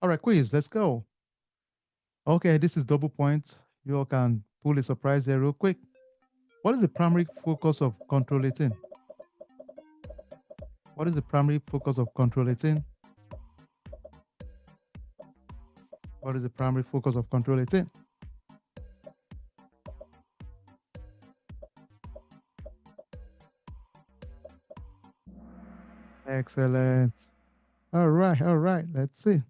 All right, quiz, let's go. Okay, this is double point. You all can pull a surprise here real quick. What is the primary focus of Control 18? What is the primary focus of Control 18? What is the primary focus of Control 18? Excellent. All right. Let's see.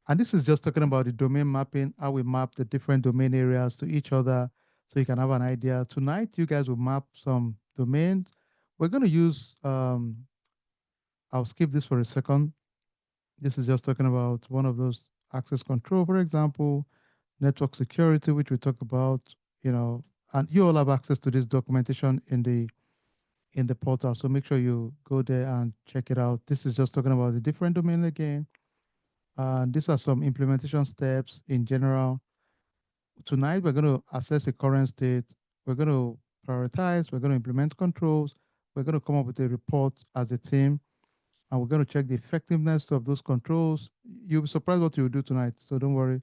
And this is just talking about the domain mapping, how we map the different domain areas to each other so you can have an idea. Tonight, you guys will map some domains. We're going to use, I'll skip this for a second. This is just talking about one of those access control, for example, network security, which we talked about, you know, and you all have access to this documentation in the portal. So make sure you go there and check it out. This is just talking about the different domain again. These are some implementation steps in general. Tonight, we're going to assess the current state. We're going to prioritize. We're going to implement controls. We're going to come up with a report as a team, and we're going to check the effectiveness of those controls. You'll be surprised what you'll do tonight. So don't worry.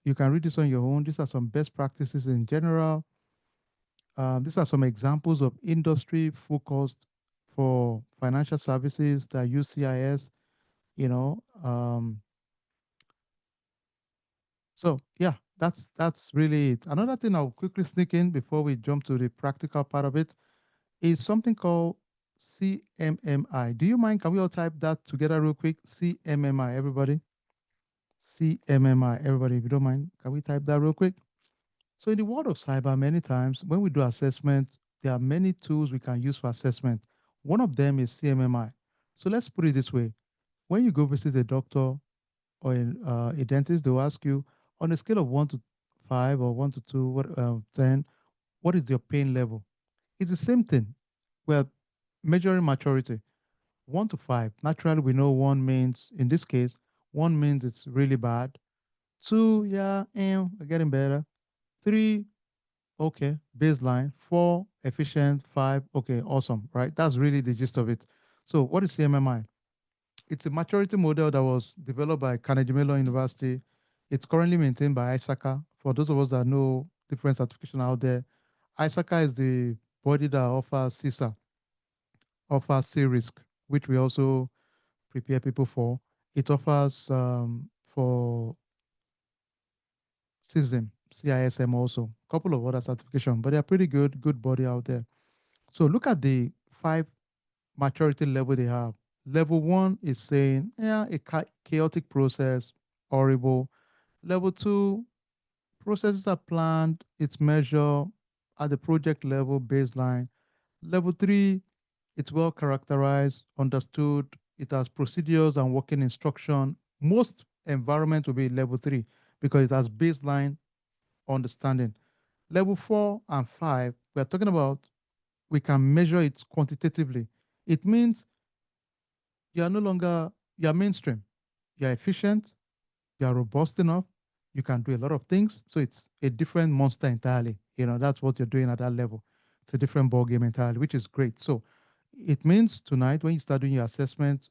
You can read this on your own. These are some best practices in general. These are some examples of industry focused for financial services that use CIS, you know. So yeah, that's really it. Another thing I'll quickly sneak in before we jump to the practical part of it is something called CMMI. Do you mind? Can we all type that together real quick? CMMI, everybody. CMMI, everybody, if you don't mind, can we type that real quick? So in the world of cyber, many times when we do assessment, there are many tools we can use for assessment. One of them is CMMI. So let's put it this way. When you go visit a doctor or a dentist, they'll ask you on a scale of 1 to 5 or 1 to 2, 10, what is your pain level? It's the same thing. We're measuring maturity. 1 to 5. Naturally, we know one means, in this case, one means it's really bad. Two, yeah, we're getting better. Three, okay, baseline. Four, efficient. Five, okay, awesome, right? That's really the gist of it. So, what is CMMI? It's a maturity model that was developed by Carnegie Mellon University. It's currently maintained by ISACA. For those of us that know different certification out there, ISACA is the body that offers CISA, offers C-risk, which we also prepare people for. It offers for CISM, CISM also, a couple of other certifications, but they're pretty good body out there. So look at the 5 maturity level they have. Level 1 is saying, yeah, a chaotic process, horrible. Level 2, processes are planned, it's measured at the project level baseline. Level 3, it's well characterized, understood, it has procedures and working instruction. Most environment will be level 3 because it has baseline understanding. Level 4 and 5, we're talking about we can measure it quantitatively. It means you are no longer, you are mainstream, you are efficient, you are robust enough, you can do a lot of things. So it's a different monster entirely. You know, that's what you're doing at that level. It's a different ball game entirely, which is great. So it means tonight when you start doing your assessment,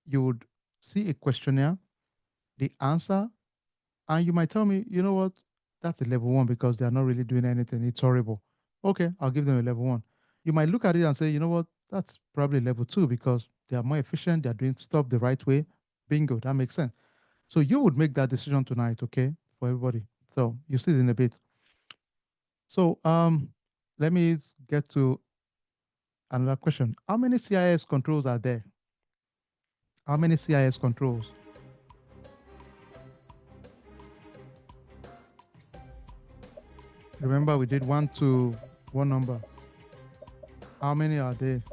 you would see a questionnaire, the answer, and you might tell me, you know what, that's a level 1 because they are not really doing anything. It's horrible. Okay, I'll give them a level 1. You might look at it and say, you know what, that's probably level 2 because they are more efficient, they are doing stuff the right way. Bingo, that makes sense. So you would make that decision tonight, okay, for everybody. So you see it in a bit. So let me get to another question. How many CIS controls are there? How many CIS controls? Remember, we did 1 to 1 number. How many are there?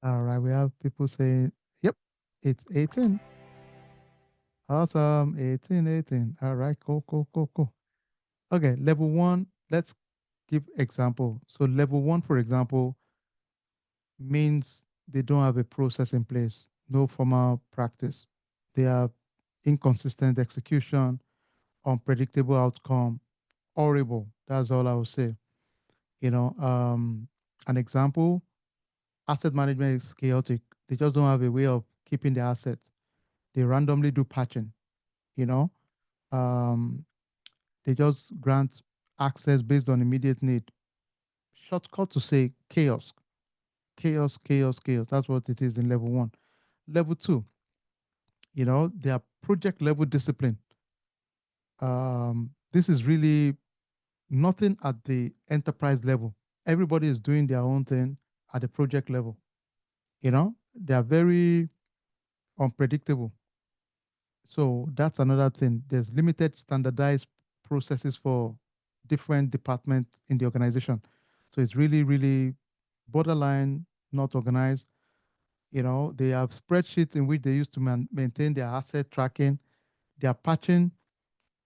All right, we have people saying, yep, it's 18. Awesome, 18, 18. All right, cool. Okay, level 1, let's give example. So level 1, for example, means they don't have a process in place. no formal practice. They have inconsistent execution, unpredictable outcome, horrible. That's all I would say. You know, an example, asset management is chaotic. They just don't have a way of keeping the assets. They randomly do patching, you know. Um, they just grant access based on immediate need. Shortcut to say chaos, chaos, chaos, chaos. That's what it is in level one. Level two, their project level discipline. This is really nothing at the enterprise level. Everybody is doing their own thing at the project level. They are very unpredictable. So that's another thing. There's limited standardized processes for different departments in the organization. So it's really, really borderline not organized. They have spreadsheets in which they used to maintain their asset tracking, their patching.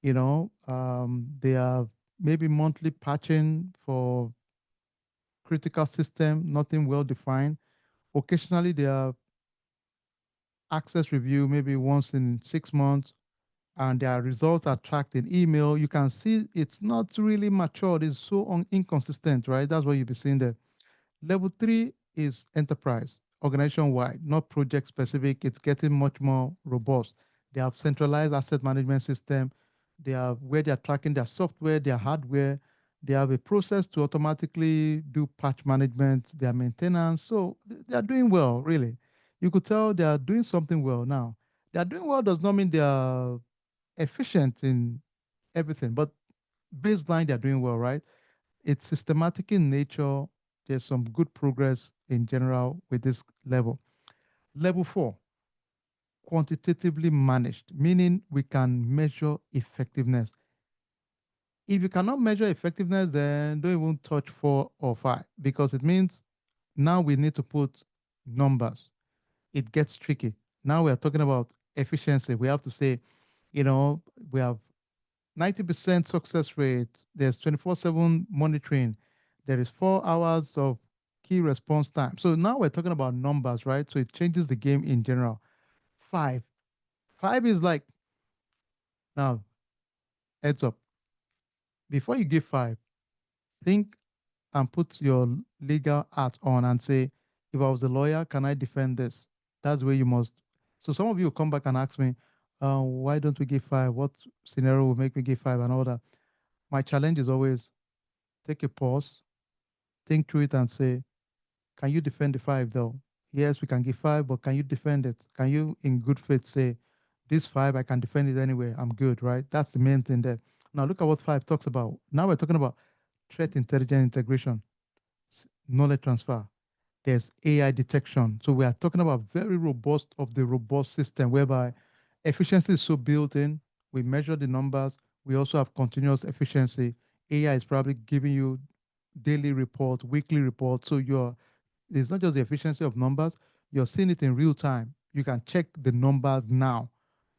They have maybe monthly patching for critical system, nothing well defined. Occasionally, they have access review, maybe once in 6 months, and their results are tracked in email. You can see it's not really matured. It's so inconsistent, right? That's what you'll be seeing there. Level three is enterprise, organization wide, not project specific. It's getting much more robust. They have centralized asset management system. They have where they are tracking their software, their hardware. They have a process to automatically do patch management, their maintenance. So they are doing well, really. You could tell they are doing something well now. They are doing well does not mean they are efficient in everything, but baseline they're doing well, right? It's systematic in nature. There's some good progress in general with this level. Level four, quantitatively managed, meaning we can measure effectiveness. If you cannot measure effectiveness, then don't even touch four or five because it means now we need to put numbers. It gets tricky. Now we are talking about efficiency. We have to say, you know, we have 90% success rate. There's 24/7 monitoring. There is 4 hours of key response time. So now we're talking about numbers, right? So it changes the game in general. Five. Five is like, now, heads up. Before you give five, think and put your legal hat on and say, if I was a lawyer, can I defend this? That's where you must. So some of you will come back and ask me, why don't we give five? What scenario will make me give five and all that? My challenge is always take a pause, think through it and say, can you defend the five though? Yes, we can give five, but can you defend it? Can you, in good faith, say, this five, I can defend it anyway. I'm good, right? That's the main thing there. Now, look at what five talks about. Now we're talking about threat intelligence integration, knowledge transfer. There's AI detection. So we are talking about very robust of the robust system whereby efficiency is so built in. We measure the numbers. We also have continuous efficiency. AI is probably giving you daily report, weekly report. So it's not just the efficiency of numbers, you're seeing it in real time. You can check the numbers now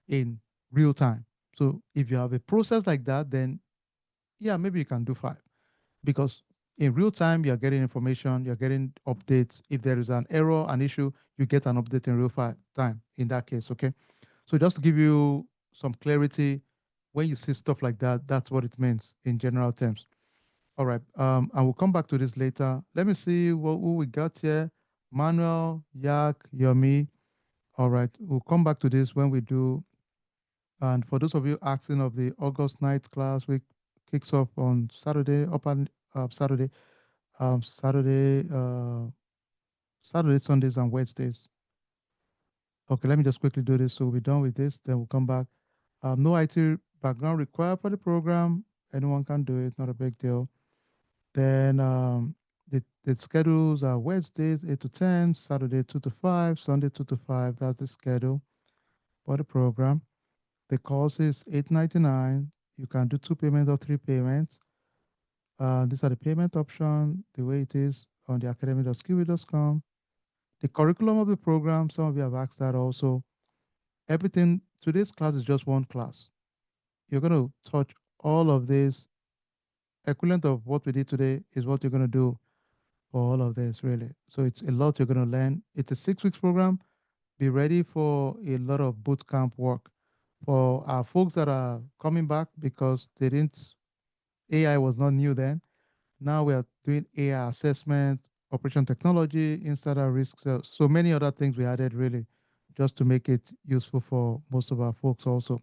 in real time. So if you have a process like that, then yeah, maybe you can do five because in real time you're getting information, you're getting updates. If there is an error, an issue, you get an update in real time in that case. Okay. So just to give you some clarity, when you see stuff like that, that's what it means in general terms. All right. I will come back to this later. Let me see who we got here. Manuel, Yak, Yomi. All right. We'll come back to this when we do. And for those of you asking of the August night class, we kicks off on Saturday, up on Saturday, Saturday, Saturday, Sundays, and Wednesdays. Okay, let me just quickly do this. So we'll be done with this. Then we'll come back. No IT background required for the program. Anyone can do it. Not a big deal. Then the schedules are Wednesdays 8 to 10, Saturday 2 to 5, Sunday 2 to 5. That's the schedule for the program. The course is 899. You can do two payments or three payments. These are the payment option, the way it is on the academy.skillweed.com. The curriculum of the program, some of you have asked that also. Everything, today's class is just one class. You're going to touch all of this. Equivalent of what we did today is what you're going to do for all of this, really. So it's a lot you're going to learn. It's a 6 weeks program. Be ready for a lot of boot camp work for our folks that are coming back because they didn't, AI was not new then. Now we are doing AI assessment, operation technology, insider risk, so many other things we added really just to make it useful for most of our folks also.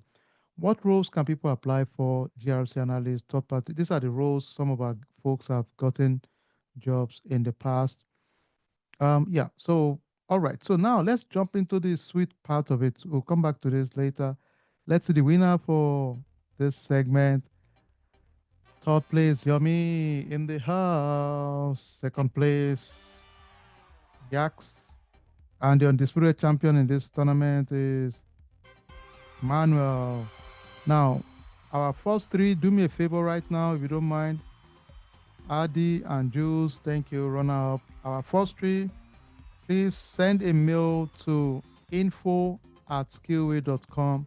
What roles can people apply for GRC analyst, third party? These are the roles some of our folks have gotten jobs in the past. Yeah, so all right. So now let's jump into the sweet part of it. We'll come back to this later. Let's see the winner for this segment. Third place, Yomi in the house. Second place, Yax. And the undisputed champion in this tournament is Manuel. Now, our first three, do me a favor right now, if you don't mind. Adi and Jules, thank you, runner up. Our first three, please send a mail to info@skillweed.com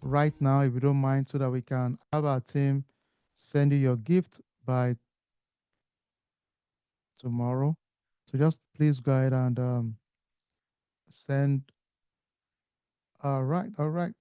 right now, if you don't mind, so that we can have our team send you your gift by tomorrow. So just please go ahead and send. All right, all right.